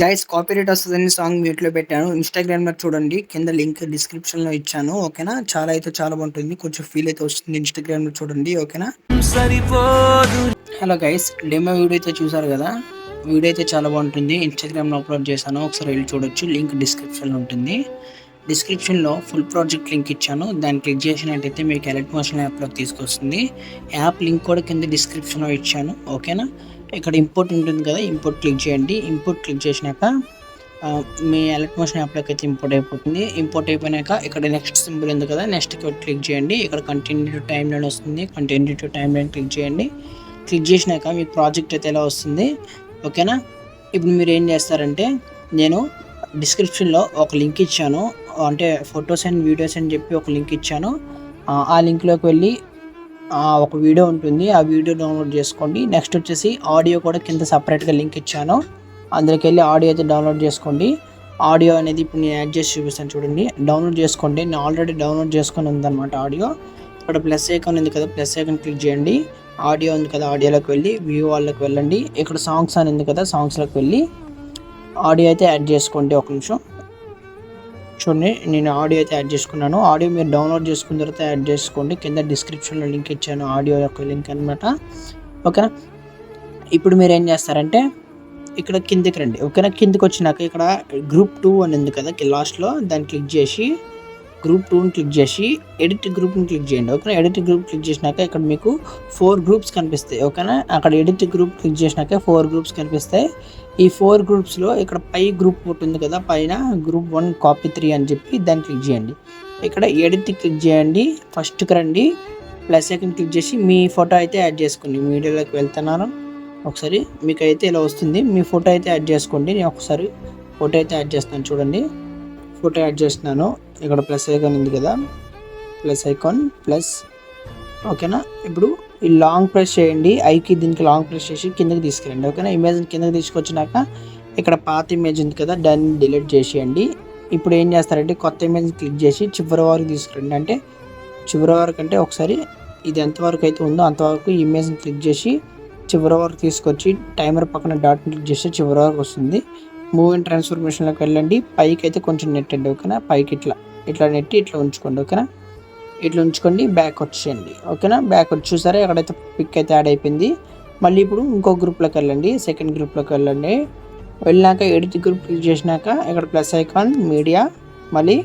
Guys copyright వస్తుందని song mute లో పెట్టాను. ఇన్స్టాగ్రామ్ లో చూడండి, కింద లింక్ డిస్క్రిప్షన్ లో ఇచ్చాను. ఓకేనా, చాలా బాగుంటుంది. కొంచెం ఫీల్ అయితే వస్తుంది. ఇన్స్టాగ్రామ్ లో చూడండి. ఓకేనా, సరిపోదు. హలో గైస్, డెమో వీడియో అయితే చూసారు కదా. వీడియో అయితే చాలా బాగుంటుంది. ఇన్స్టాగ్రామ్ లో అప్లోడ్ చేశాను, ఒకసారి వెళ్ళి చూడొచ్చు. లింక్ డిస్క్రిప్షన్ లో ఉంటుంది. డిస్క్రిప్షన్ లో ఫుల్ ప్రాజెక్ట్ లింక్ ఇచ్చాను. దాన్ని క్లిక్ చేసినట్టయితే మీకు ఎలక్ట్ మోషన్ యాప్ లోకి తీసుకొస్తుంది. యాప్ లింక్ కూడా కింద డిస్క్రిప్షన్ లో ఇచ్చాను. ఓకేనా, ఇక్కడ ఇంపోర్ట్ ఉంటుంది కదా, ఇంపోర్ట్ క్లిక్ చేయండి. ఇంపోర్ట్ క్లిక్ చేసినాక మీ ఎలక్ట్ మోషన్ యాప్లోకి అయితే ఇంపోర్ట్ అయిపోతుంది. ఇంపోర్ట్ అయిపోయినాక ఇక్కడ నెక్స్ట్ సింబల్ ఉంది కదా, నెక్స్ట్ క్లిక్ చేయండి. ఇక్కడ కంటిన్యూ టు టైమ్ లైన్ వస్తుంది. Continue to time line click చేయండి. క్లిక్ చేసినాక మీ ప్రాజెక్ట్ అయితే ఎలా వస్తుంది. ఓకేనా, ఇప్పుడు మీరు ఏం చేస్తారంటే, నేను డిస్క్రిప్షన్లో ఒక లింక్ ఇచ్చాను, అంటే ఫొటోస్ అండ్ వీడియోస్ అని చెప్పి ఒక లింక్ ఇచ్చాను. ఆ లింక్లోకి వెళ్ళి ఒక వీడియో ఉంటుంది, ఆ వీడియో డౌన్లోడ్ చేసుకోండి. నెక్స్ట్ వచ్చేసి ఆడియో కూడా కింద సపరేట్గా లింక్ ఇచ్చాను, అందులోకి వెళ్ళి ఆడియో అయితే డౌన్లోడ్ చేసుకోండి. ఆడియో అనేది ఇప్పుడు నేను యాడ్ చేసి చూపిస్తాను చూడండి. డౌన్లోడ్ చేసుకోండి. నేను ఆల్రెడీ డౌన్లోడ్ చేసుకొని ఉందన్నమాట ఆడియో. ఇక్కడ ప్లస్ ఐకాన్ ఉంది కదా, ప్లస్ ఐకాన్ క్లిక్ చేయండి. ఆడియో ఉంది కదా, ఆడియోలోకి వెళ్ళి వ్యూ వాళ్ళకి వెళ్ళండి. ఇక్కడ సాంగ్స్ అని ఉంది కదా, సాంగ్స్లోకి వెళ్ళి ఆడియో అయితే యాడ్ చేసుకోండి. ఒక నిమిషం చూడండి, నేను ఆడియో అయితే యాడ్ చేసుకున్నాను. ఆడియో మీరు డౌన్లోడ్ చేసుకున్న తర్వాత యాడ్ చేసుకోండి. కింద డిస్క్రిప్షన్లో లింక్ ఇచ్చాను, ఆడియో యొక్క లింక్ అనమాట. ఓకేనా, ఇప్పుడు మీరు ఏం చేస్తారంటే ఇక్కడ కిందికి రండి. ఓకేనా, కిందికి వచ్చినాక ఇక్కడ గ్రూప్ 2 అని ఉంది కదా లాస్ట్లో, దాన్ని క్లిక్ చేసి గ్రూప్ 2ని క్లిక్ చేసి ఎడిట్ గ్రూప్ని క్లిక్ చేయండి. ఓకేనా, ఎడిట్ గ్రూప్ క్లిక్ చేసినాక ఇక్కడ మీకు 4 గ్రూప్స్ కనిపిస్తాయి. ఓకేనా, అక్కడ ఎడిట్ గ్రూప్ క్లిక్ చేసినాక 4 గ్రూప్స్ కనిపిస్తాయి. ఈ 4 గ్రూప్స్లో ఇక్కడ పై గ్రూప్ ఒకటి ఉంది కదా, పైన గ్రూప్ 1 కాపీ 3 అని చెప్పి దాన్ని క్లిక్ చేయండి. ఇక్కడ ఎడిట్ క్లిక్ చేయండి. ఫస్ట్కి రండి, ప్లస్ ఐకాన్ క్లిక్ చేసి మీ ఫోటో అయితే యాడ్ చేసుకోండి. మీడియాలోకి వెళ్తున్నాను, ఒకసారి మీకు అయితే ఇలా వస్తుంది. మీ ఫోటో అయితే యాడ్ చేసుకోండి. నేను ఒకసారి ఫోటో అయితే యాడ్ చేస్తాను చూడండి. ఫోటో యాడ్ చేస్తున్నాను. ఇక్కడ ప్లస్ ఐకాన్ ఉంది కదా, ప్లస్ ఐకాన్ ప్లస్. ఓకేనా, ఇప్పుడు ఈ లాంగ్ ప్రెస్ చేయండి, ఐకి దీనికి లాంగ్ ప్రెస్ చేసి కిందకి తీసుకురండి. ఓకేనా, ఇమేజ్ కిందకి తీసుకొచ్చినాక ఇక్కడ పాత ఇమేజ్ ఉంది కదా, దాన్ని డిలీట్ చేసేయండి. ఇప్పుడు ఏం చేస్తారంటే కొత్త ఇమేజ్ క్లిక్ చేసి చివరి వరకు తీసుకురండి. అంటే చివరి వరకు అంటే ఒకసారి ఇది ఎంతవరకు అయితే ఉందో అంతవరకు ఇమేజ్ని క్లిక్ చేసి చివరి వరకు తీసుకొచ్చి టైమర్ పక్కన డాట్ క్లిక్ చేస్తే చివరి వరకు వస్తుంది. మూవ్ అండ్ ట్రాన్స్ఫర్మేషన్లోకి వెళ్ళండి. పైకి అయితే కొంచెం నెట్టండి. ఓకేనా, పైకి ఇట్లా నెట్టి ఇట్లా ఉంచుకోండి. ఓకేనా, ఇట్లా ఉంచుకోండి. బ్యాక్ వచ్చేయండి. ఓకేనా, బ్యాక్ వచ్చి చూసారా, ఎక్కడైతే పిక్ అయితే యాడ్ అయిపోయింది. మళ్ళీ ఇప్పుడు ఇంకో గ్రూప్లోకి వెళ్ళండి, సెకండ్ గ్రూప్లోకి వెళ్ళండి. వెళ్ళినాక ఎడిట్ గ్రూప్ క్లిక్ చేసినాక ఇక్కడ ప్లస్ ఐకాన్ మీడియా, మళ్ళీ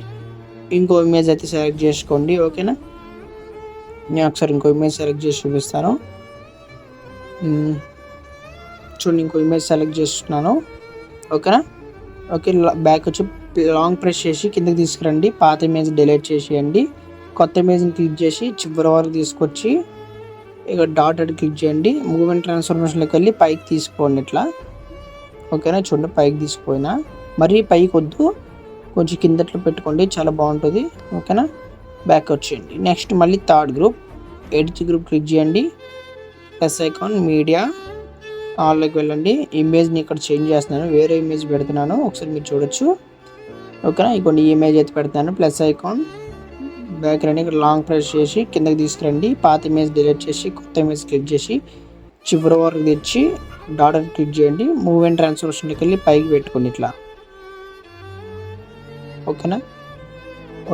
ఇంకో ఇమేజ్ అయితే సెలెక్ట్ చేసుకోండి. ఓకేనా, నేను ఒకసారి ఇంకో ఇమేజ్ సెలెక్ట్ చేసి చూపిస్తాను చూడండి. ఇంకో ఇమేజ్ సెలెక్ట్ చేస్తున్నాను. ఓకేనా, ఓకే, బ్యాక్ వచ్చి లాంగ్ ప్రెస్ చేసి కిందకి తీసుకురండి. పాత ఇమేజ్ డిలీట్ చేసేయండి. కొత్త ఇమేజ్ని క్లిక్ చేసి చివరి వరకు తీసుకొచ్చి ఇక్కడ డాట్ అడ్ క్లిక్ చేయండి. మూవ్మెంట్ ట్రాన్స్ఫర్మేషన్లోకి వెళ్ళి పైకి తీసుకోండి ఇట్లా. ఓకేనా, చూడండి పైకి తీసుకుపోయినా, మరీ పైకి వద్దు, కొంచెం కిందట్లో పెట్టుకోండి, చాలా బాగుంటుంది. ఓకేనా, బ్యాక్ వచ్చేయండి. నెక్స్ట్ మళ్ళీ third group, edit group click చేయండి. ప్లస్ ఐకాన్ మీడియా ఆల్లోకి వెళ్ళండి. ఇమేజ్ని ఇక్కడ చేంజ్ చేస్తున్నాను, వేరే ఇమేజ్ పెడుతున్నాను, ఒకసారి మీరు చూడొచ్చు. ఓకేనా, ఇంకొన్ని ఇమేజ్ అయితే పెడతాను. ప్లస్ ఐకాన్ బ్యాక్ రండి. ఇక్కడ లాంగ్ ప్రెస్ చేసి కిందకి తీసుకురండి. పాత ఇమేజ్ డిలీట్ చేసి కొత్త ఇమేజ్ క్లిక్ చేసి చివరి వరకు తెచ్చి డాట్ క్లిక్ చేయండి. మూవ్ అండ్ ట్రాన్స్ఫర్మేషన్లోకి వెళ్ళి పైకి పెట్టుకోండి ఇట్లా. ఓకేనా,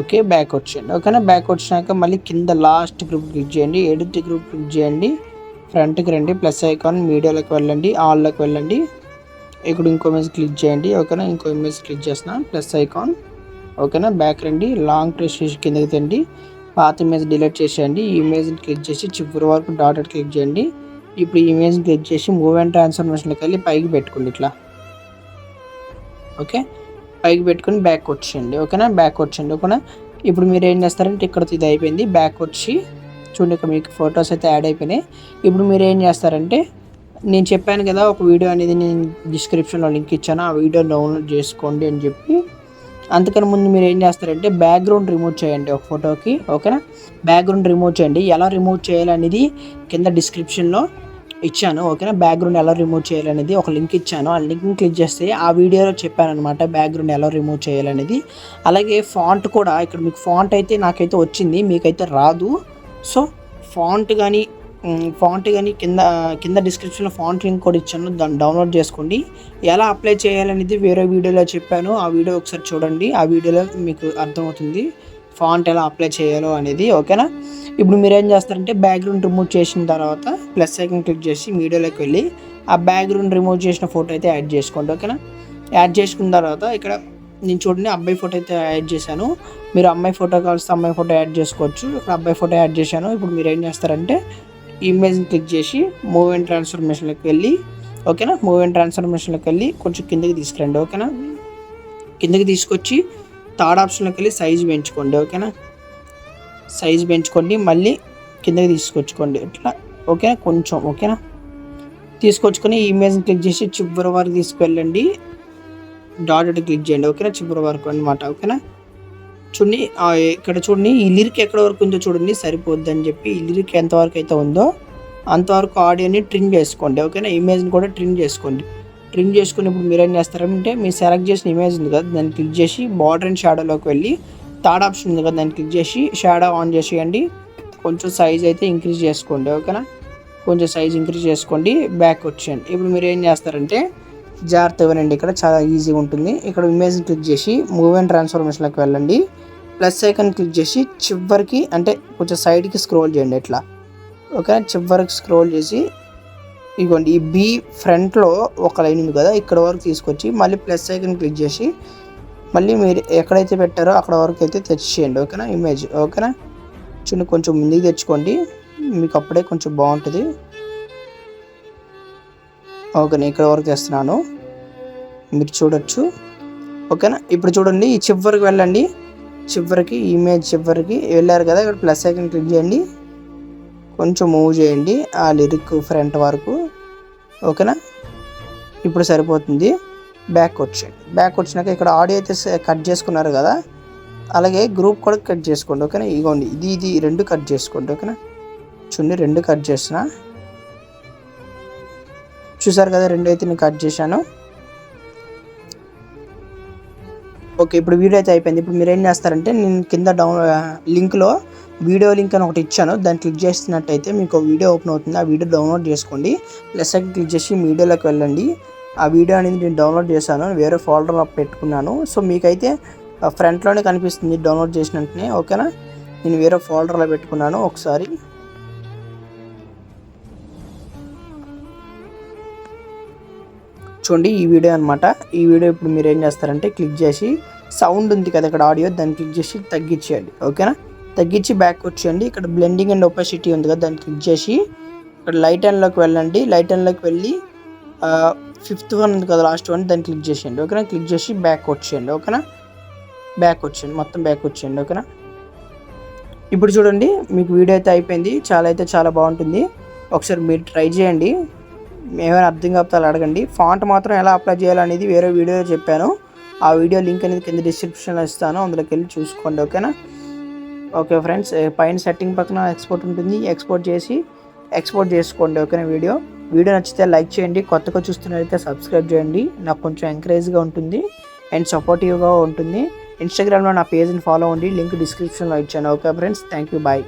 ఓకే, బ్యాక్ వచ్చేయండి. ఓకేనా, బ్యాక్ వచ్చినాక మళ్ళీ కింద లాస్ట్ గ్రూప్ క్లిక్ చేయండి. ఎడిట్ గ్రూప్ క్లిక్ చేయండి. ఫ్రంట్కి రండి, ప్లస్ ఐకాన్ మీడియాలోకి వెళ్ళండి, ఆల్లోకి వెళ్ళండి. ఇక్కడ ఇంకో ఇమేజ్ క్లిక్ చేయండి. ఓకేనా, ఇంకో ఇమేజ్ క్లిక్ చేస్తున్నాను, ప్లస్ ఐకాన్. ఓకేనా, బ్యాక్ రండి, లాంగ్ ప్రెస్ చేసి కిందకి తెండి. పాత ఇమేజ్ డిలీట్ చేసేయండి. ఈ ఇమేజ్ని క్లిక్ చేసి చివరి వరకు డాట్ క్లిక్ చేయండి. ఇప్పుడు ఈ ఇమేజ్ని క్లిక్ చేసి మూవ్ అండ్ ట్రాన్స్ఫర్మేషన్లోకి వెళ్ళి పైకి పెట్టుకోండి ఇట్లా. ఓకే, పైకి పెట్టుకొని బ్యాక్ వచ్చేయండి. ఓకేనా, బ్యాక్ వచ్చేయండి. ఓకేనా, ఇప్పుడు మీరు ఏం చేస్తారంటే ఇక్కడ ఇది అయిపోయింది. బ్యాక్ వచ్చి చూడండి, ఇక్కడ మీకు ఫొటోస్ అయితే యాడ్ అయిపోయినాయి. ఇప్పుడు మీరు ఏం చేస్తారంటే, నేను చెప్పాను కదా ఒక వీడియో అనేది నేను డిస్క్రిప్షన్లో లింక్ ఇచ్చాను, ఆ వీడియో డౌన్లోడ్ చేసుకోండి అని చెప్పి. అంతకన్నా ముందు మీరు ఏం చేస్తారంటే బ్యాక్గ్రౌండ్ రిమూవ్ చేయండి ఒక ఫోటోకి. ఓకేనా, బ్యాక్గ్రౌండ్ రిమూవ్ చేయండి. ఎలా రిమూవ్ చేయాలనేది కింద డిస్క్రిప్షన్లో ఇచ్చాను. ఓకేనా, బ్యాక్గ్రౌండ్ ఎలా రిమూవ్ చేయాలనేది ఒక లింక్ ఇచ్చాను. ఆ లింక్ని క్లిక్ చేస్తే ఆ వీడియోలో చెప్పాను అనమాట బ్యాక్గ్రౌండ్ ఎలా రిమూవ్ చేయాలనేది. అలాగే ఫాంట్ కూడా ఇక్కడ మీకు ఫాంట్ అయితే నాకైతే వచ్చింది, మీకైతే రాదు. సో ఫాంట్ కానీ ఫాంట్ కానీ కింద డిస్క్రిప్షన్లో ఫాంట్ లింక్ కూడా ఇచ్చాను, దాన్ని డౌన్లోడ్ చేసుకోండి. ఎలా అప్లై చేయాలనేది వేరే వీడియోలో చెప్పాను, ఆ వీడియో ఒకసారి చూడండి. ఆ వీడియోలో మీకు అర్థమవుతుంది ఫాంట్ ఎలా అప్లై చేయాలో అనేది. ఓకేనా. ఇప్పుడు మీరు ఏం చేస్తారంటే బ్యాక్గ్రౌండ్ రిమూవ్ చేసిన తర్వాత ప్లస్ ఐకాన్ క్లిక్ చేసి మీడియాలోకి వెళ్ళి ఆ బ్యాక్గ్రౌండ్ రిమూవ్ చేసిన ఫోటో అయితే యాడ్ చేసుకోండి. ఓకేనా. యాడ్ చేసుకున్న తర్వాత ఇక్కడ నేను చూడండి అబ్బాయి ఫోటో అయితే యాడ్ చేశాను. మీరు అమ్మాయి ఫోటో కావాల్సి అమ్మాయి ఫోటో యాడ్ చేసుకోవచ్చు. ఇక్కడ అబ్బాయి ఫోటో యాడ్ చేశాను. ఇప్పుడు మీరు ఏం చేస్తారంటే ఇమేజ్ని క్లిక్ చేసి మూవ్ అండ్ ట్రాన్స్ఫర్మేషన్లోకి వెళ్ళి, ఓకేనా, మూవ్ అండ్ ట్రాన్స్ఫర్మేషన్లోకి వెళ్ళి కొంచెం కిందకి తీసుకురండి. ఓకేనా. కిందకి తీసుకొచ్చి థర్డ్ ఆప్షన్లోకి వెళ్ళి సైజ్ పెంచుకోండి. ఓకేనా. సైజ్ పెంచుకోండి, మళ్ళీ కిందకి తీసుకొచ్చుకోండి ఇట్లా. ఓకేనా. కొంచెం ఓకేనా తీసుకొచ్చుకొని ఈ ఇమేజ్ని క్లిక్ చేసి చివరి వరకు తీసుకువెళ్ళండి. డాట్ క్లిక్ చేయండి. ఓకేనా. చివరి వరకు అనమాట. ఓకేనా. చూడండి ఇక్కడ చూడండి ఈ లిరిక్ ఎక్కడ వరకు ఉందో చూడండి, సరిపోద్ది అని చెప్పి ఈ లిరిక్ ఎంతవరకు అయితే ఉందో అంతవరకు ఆడియోని ట్రిమ్ చేసుకోండి. ఓకేనా. ఇమేజ్ని కూడా ట్రిమ్ చేసుకోండి. ట్రిమ్ చేసుకున్నప్పుడు మీరు ఏం చేస్తారంటే మీరు సెలెక్ట్ చేసిన ఇమేజ్ ఉంది కదా దాన్ని క్లిక్ చేసి బార్డర్ అండ్ షాడోలోకి వెళ్ళి థర్డ్ ఆప్షన్ ఉంది కదా దాన్ని క్లిక్ చేసి షాడో ఆన్ చేసేయండి. కొంచెం సైజ్ అయితే ఇంక్రీజ్ చేసుకోండి. ఓకేనా. కొంచెం సైజ్ ఇంక్రీజ్ చేసుకోండి, బ్యాక్ వచ్చేయండి. ఇప్పుడు మీరు ఏం చేస్తారంటే జాగ్రత్తగా వినండి, ఇక్కడ చాలా ఈజీగా ఉంటుంది. ఇక్కడ ఇమేజ్ని క్లిక్ చేసి మూవ్ అండ్ ట్రాన్స్ఫర్మేషన్లోకి వెళ్ళండి. ప్లస్ ఐకాన్ క్లిక్ చేసి చివరికి అంటే కొంచెం సైడ్కి స్క్రోల్ చేయండి ఇట్లా. ఓకే. చివరికి స్క్రోల్ చేసి ఇదిగోండి ఈ బీ ఫ్రంట్లో ఒక లైన్ ఉంది కదా ఇక్కడ వరకు తీసుకొచ్చి మళ్ళీ ప్లస్ ఐకాన్ క్లిక్ చేసి మళ్ళీ మీరు ఎక్కడైతే పెట్టారో అక్కడ వరకు అయితే తెచ్చేయండి. ఓకేనా. ఇమేజ్ ఓకేనా. చిన్న కొంచెం ముందుకు తెచ్చుకోండి, మీకు అప్పుడే కొంచెం బాగుంటుంది. ఓకేనా. ఇక్కడ వరకు తెస్తున్నాను, మీరు చూడొచ్చు. ఓకేనా. ఇప్పుడు చూడండి ఈ చివరికి వెళ్ళండి. చివరికి ఇమేజ్ చివరికి వెళ్ళారు కదా ఇక్కడ ప్లస్ ఐకాన్ క్లిక్ చేయండి, కొంచెం మూవ్ చేయండి ఆ లిరిక్ ఫ్రంట్ వరకు. ఓకేనా. ఇప్పుడు సరిపోతుంది. బ్యాక్ వచ్చేయండి. బ్యాక్ వచ్చినాక ఇక్కడ ఆడియో అయితే కట్ చేసుకున్నారు కదా అలాగే గ్రూప్ కూడా కట్ చేసుకోండి. ఓకేనా. ఇదిగోండి ఇది రెండు కట్ చేసుకోండి. ఓకేనా. చూడండి రెండు కట్ చేసిన, చూసారు కదా రెండు అయితే నేను కట్ చేశాను. ఓకే. ఇప్పుడు వీడియో అయితే అయిపోయింది. ఇప్పుడు మీరు ఏం చేస్తారంటే నేను కింద లింక్లో వీడియో లింక్ అని ఒకటి ఇచ్చాను, దాన్ని క్లిక్ చేసినట్టయితే మీకు వీడియో ఓపెన్ అవుతుంది. ఆ వీడియో డౌన్లోడ్ చేసుకోండి. ప్లస్ అయితే క్లిక్ చేసి మీడియాలోకి వెళ్ళండి. ఆ వీడియో అనేది నేను డౌన్లోడ్ చేశాను, వేరే ఫోల్డర్లో పెట్టుకున్నాను. సో మీకైతే ఫ్రంట్లోనే కనిపిస్తుంది డౌన్లోడ్ చేసిన వెంటనే. ఓకేనా. నేను వేరే ఫోల్డర్లో పెట్టుకున్నాను. ఒకసారి చూడండి ఈ వీడియో అనమాట. ఈ వీడియో ఇప్పుడు మీరు ఏం చేస్తారంటే క్లిక్ చేసి సౌండ్ ఉంది కదా ఇక్కడ ఆడియో దాన్ని క్లిక్ చేసి తగ్గించేయండి. ఓకేనా. తగ్గించి బ్యాక్ వచ్చేయండి. ఇక్కడ బ్లెండింగ్ అండ్ ఒపాసిటీ ఉంది కదా దాన్ని క్లిక్ చేసి ఇక్కడ లైట్ అండ్లోకి వెళ్ళండి. లైట్ అండ్లోకి వెళ్ళి 5th వన్ ఉంది కదా లాస్ట్ వన్ దాన్ని క్లిక్ చేసేయండి. ఓకేనా. క్లిక్ చేసి బ్యాక్ వచ్చేయండి. ఓకేనా. బ్యాక్ వచ్చేయండి, మొత్తం బ్యాక్ వచ్చేయండి. ఓకేనా. ఇప్పుడు చూడండి మీకు వీడియో అయితే అయిపోయింది. చాలా బాగుంటుంది. ఒకసారి మీరు ట్రై చేయండి, ఏమైనా అర్థం కాకపోతే అడగండి. ఫాంట్ మాత్రం ఎలా అప్లై చేయాలనేది వేరే వీడియోలో చెప్పాను, ఆ వీడియో లింక్ అనేది కింద డిస్క్రిప్షన్లో ఇస్తాను, అందులోకి వెళ్ళి చూసుకోండి. ఓకేనా. ఓకే ఫ్రెండ్స్, పైన సెట్టింగ్ పక్కన ఎక్స్పోర్ట్ ఉంటుంది, ఎక్స్పోర్ట్ చేసుకోండి. ఓకేనా. వీడియో నచ్చితే లైక్ చేయండి, కొత్తగా చూస్తున్నట్లయితే సబ్స్క్రైబ్ చేయండి, నాకు కొంచెం ఎంకరేజ్గా ఉంటుంది అండ్ సపోర్టివ్గా ఉంటుంది. ఇన్స్టాగ్రామ్లో నా పేజ్ని ఫాలో అవ్వండి, లింక్ డిస్క్రిప్షన్లో ఇచ్చాను. Okay friends, thank you, bye.